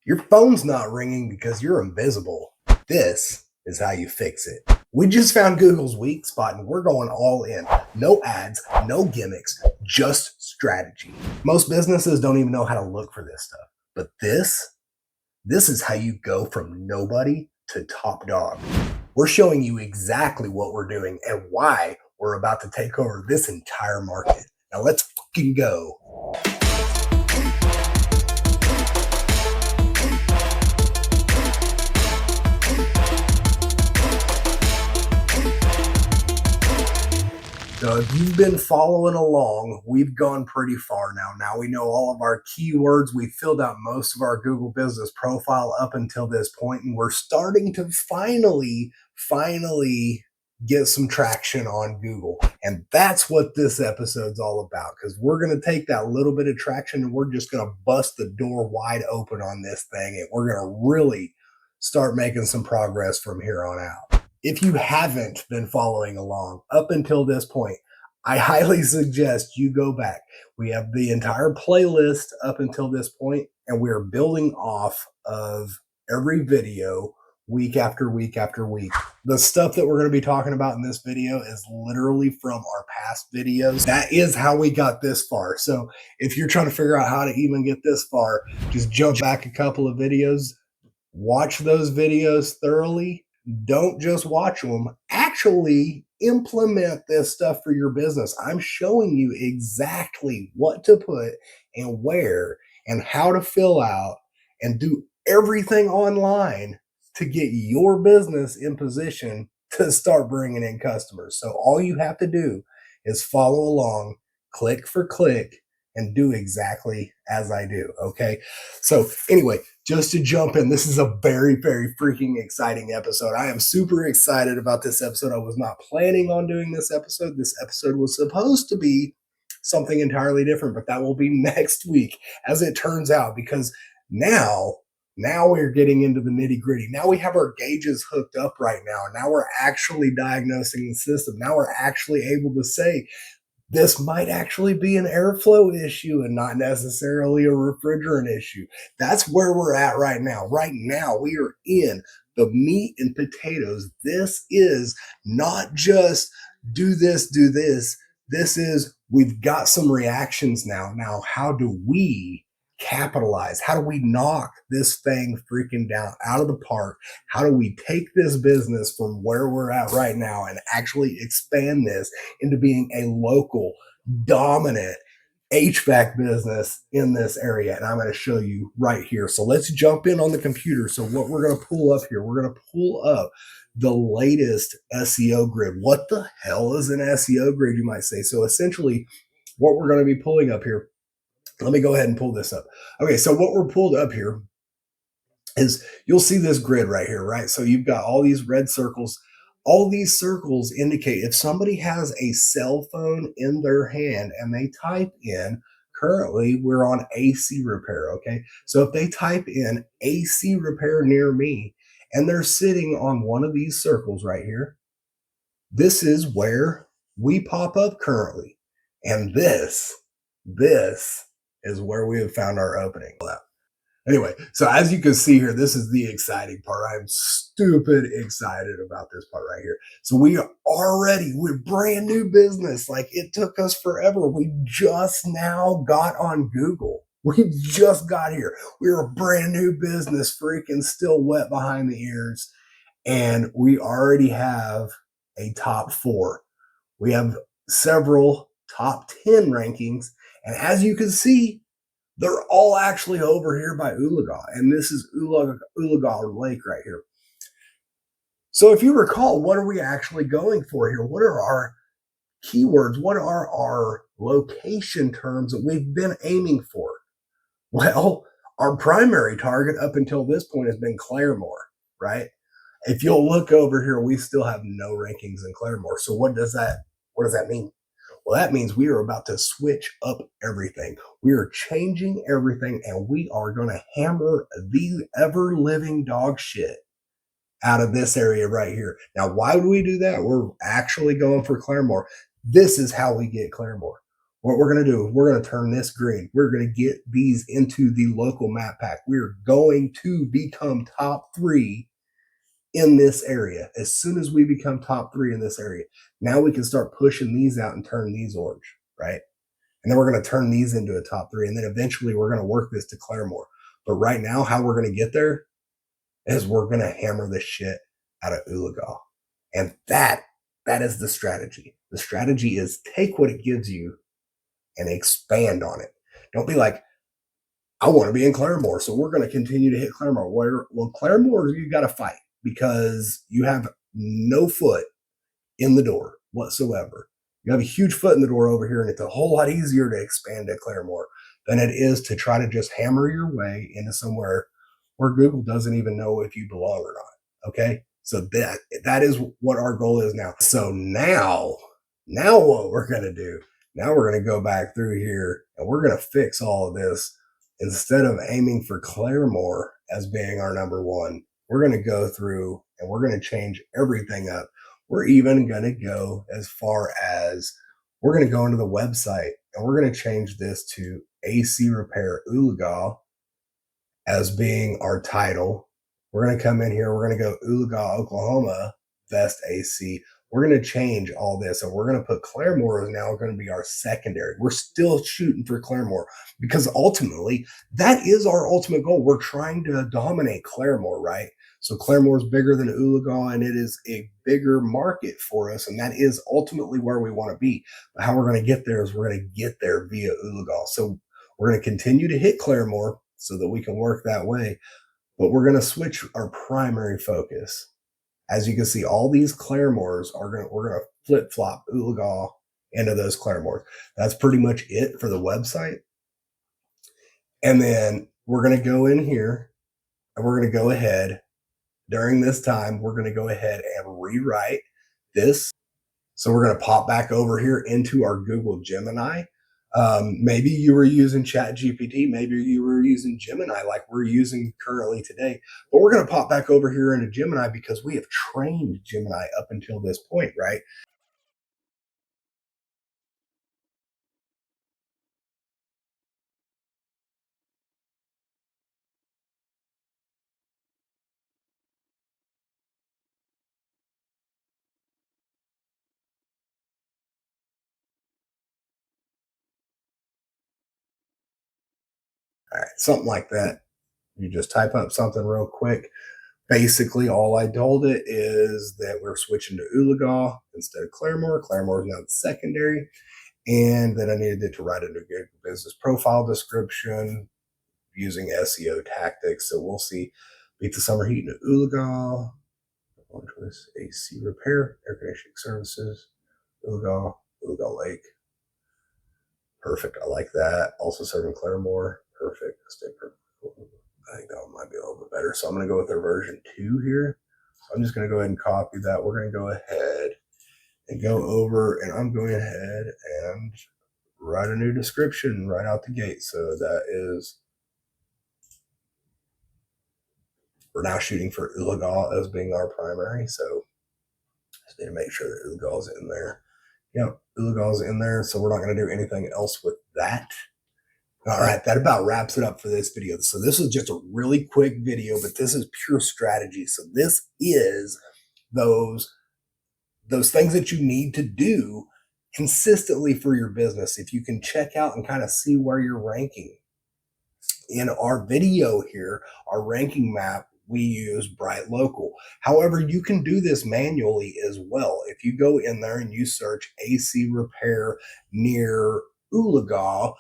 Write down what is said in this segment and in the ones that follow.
Your phone's not ringing because you're invisible. This is how you fix it. We just found Google's weak spot and we're going all in. No ads, no gimmicks, just strategy. Most businesses don't even know how to look for this stuff. But this is how you go from nobody to top dog. We're showing you exactly what we're doing and why we're about to take over this entire market. Now let's fucking go. So if you've been following along, we've gone pretty far now. Now we know all of our keywords. We filled out most of our Google business profile up until this point, and we're starting to finally get some traction on Google. And that's what this episode's all about, because we're going to take that little bit of traction and we're just going to bust the door wide open on this thing. And we're going to really start making some progress from here on out. If you haven't been following along up until this point, I highly suggest you go back. We have the entire playlist up until this point, and we are building off of every video week after week after week. The stuff that we're going to be talking about in this video is literally from our past videos. That is how we got this far. So if you're trying to figure out how to even get this far, just jump back a couple of videos, watch those videos thoroughly. Don't just watch them. Actually implement this stuff for your business. I'm showing you exactly what to put and where and how to fill out and do everything online to get your business in position to start bringing in customers. So all you have to do is follow along, click for click, and do exactly as I do. Okay. So anyway, just to jump in, this is a very, very freaking exciting episode. I am super excited about this episode. I was not planning on doing this episode. This episode was supposed to be something entirely different, but that will be next week, as it turns out, because now we're getting into the nitty gritty. Now we have our gauges hooked up right now. Now we're actually diagnosing the system. Now we're actually able to say, this might actually be an airflow issue and not necessarily a refrigerant issue. That's where we're at right now. Right now, we are in the meat and potatoes. This is not just do this, do this. This is, we've got some reactions now. Now, how do we capitalize? How do we knock this thing freaking down out of the park? How do we take this business from where we're at right now and actually expand this into being a local dominant HVAC business in this area? And I'm going to show you right here. So let's jump in on the computer. So what we're going to pull up here, we're going to pull up the latest SEO grid. What the hell is an SEO grid, you might say? So essentially what we're going to be pulling up here, let me go ahead and pull this up. Okay, so what we're pulled up here is, you'll see this grid right here, right? So you've got all these red circles. All these circles indicate if somebody has a cell phone in their hand and they type in, currently we're on AC repair, okay? So if they type in AC repair near me and they're sitting on one of these circles right here, this is where we pop up currently. And this is where we have found our opening. Anyway, so as you can see here, this is the exciting part. I'm stupid excited about this part right here. So we're brand new business. Like, it took us forever. We just now got on Google. We just got here. We're a brand new business, freaking still wet behind the ears. And we already have a top 4. We have several top 10 rankings. And as you can see, they're all actually over here by Oologah. And this is Oologah Lake right here. So if you recall, what are we actually going for here? What are our keywords? What are our location terms that we've been aiming for? Well, our primary target up until this point has been Claremore, right? If you'll look over here, we still have no rankings in Claremore. So what does that mean? Well, that means we are about to switch up everything. We are changing everything, and we are going to hammer the ever-living dog shit out of this area right here. Now, why would we do that? We're actually going for Claremore. This is how we get Claremore. What we're going to do, we're going to turn this green. We're going to get these into the local map pack. We're going to become top 3 in this area. As soon as we become top 3 in this area, now we can start pushing these out and turn these orange, right? And then we're going to turn these into a top 3. And then eventually we're going to work this to Claremore. But right now, how we're going to get there is we're going to hammer the shit out of Oologah. And that is the strategy. The strategy is take what it gives you and expand on it. Don't be like, I want to be in Claremore, so we're going to continue to hit Claremore. Well, Claremore, you got to fight because you have no foot in the door whatsoever. You have a huge foot in the door over here, and it's a whole lot easier to expand at Claremore than it is to try to just hammer your way into somewhere where Google doesn't even know if you belong or not. Okay, so that is what our goal is now. So now what we're gonna do? Now we're gonna go back through here and we're gonna fix all of this. Instead of aiming for Claremore as being our number 1, we're gonna go through and we're gonna change everything up. We're even going to go as far as we're going to go into the website and we're going to change this to AC Repair Oologah as being our title. We're going to come in here. We're going to go Oologah, Oklahoma, Vest AC. We're going to change all this and we're going to put Claremore is now going to be our secondary. We're still shooting for Claremore because ultimately that is our ultimate goal. We're trying to dominate Claremore, right? So Claremore is bigger than Oologah and it is a bigger market for us. And that is ultimately where we want to be. But how we're going to get there is we're going to get there via Oologah. So we're going to continue to hit Claremore so that we can work that way. But we're going to switch our primary focus. As you can see, all these Claremores we're gonna flip flop Oologah into those Claremores. That's pretty much it for the website. And then we're gonna go in here and we're gonna go ahead during this time. We're gonna go ahead and rewrite this. So we're gonna pop back over here into our Google Gemini. Maybe you were using Chat GPT, maybe you were using Gemini like we're using currently today, but we're going to pop back over here into Gemini because we have trained Gemini up until this point, right? All right, something like that. You just type up something real quick. Basically, all I told it is that we're switching to Oologah instead of Claremore. Claremore is now the secondary, and that I needed it to write a new business profile description using SEO tactics. So we'll see. Beat the summer heat in Oologah. Launch with AC repair, air conditioning services, Oologah Lake. Perfect. I like that. Also serving Claremore. Perfect. Stay perfect. I think that one might be a little bit better. So I'm going to go with their version 2 here. So I'm just going to go ahead and copy that. We're going to go ahead and go over, and I'm going ahead and write a new description right out the gate. So that is, we're now shooting for Oologah as being our primary. So just need to make sure that Oologah is in there. Yep, Oologah is in there. So we're not going to do anything else with that. All right, that about wraps it up for this video. So this is just a really quick video, but this is pure strategy. So this is those things that you need to do consistently for your business. If you can check out and kind of see where you're ranking. In our video here, our ranking map, we use Bright Local. However, you can do this manually as well. If you go in there and you search AC repair near Oologah,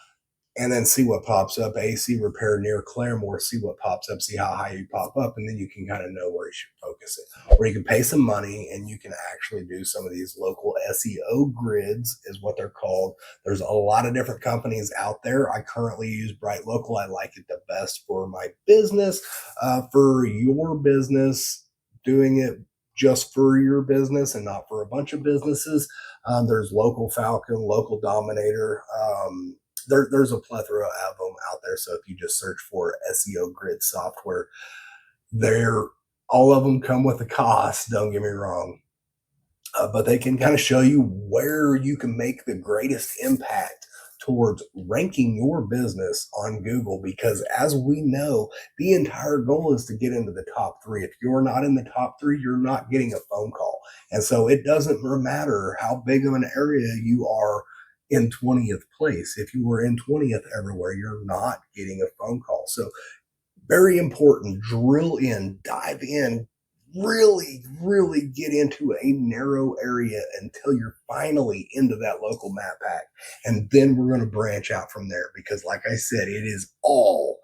and then see what pops up. AC repair near Claremore, see what pops up, see how high you pop up, and then you can kind of know where you should focus it. Or you can pay some money and you can actually do some of these local SEO grids, is what they're called. There's a lot of different companies out there. I currently use Bright Local. I like it the best for my business. For your business, doing it just for your business and not for a bunch of businesses, there's Local Falcon, Local Dominator. There's a plethora of them out there. So if you just search for SEO grid software, all of them come with a cost. Don't get me wrong, but they can kind of show you where you can make the greatest impact towards ranking your business on Google, because as we know, the entire goal is to get into the top three. If you're not in the top three, you're not getting a phone call. And so it doesn't matter how big of an area you are in 20th place. If you were in 20th everywhere, you're not getting a phone call. So very important, drill in, dive in, really get into a narrow area until you're finally into that local map pack. And then we're going to branch out from there, because like I said, it is all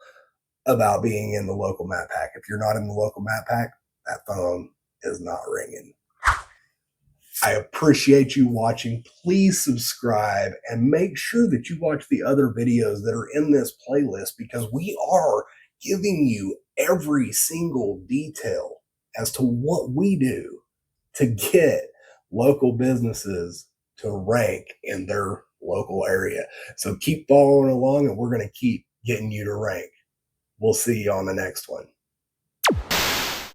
about being in the local map pack. If you're not in the local map pack, that phone is not ringing. I appreciate you watching. Please subscribe and make sure that you watch the other videos that are in this playlist, because we are giving you every single detail as to what we do to get local businesses to rank in their local area. So keep following along, and we're going to keep getting you to rank. We'll see you on the next one.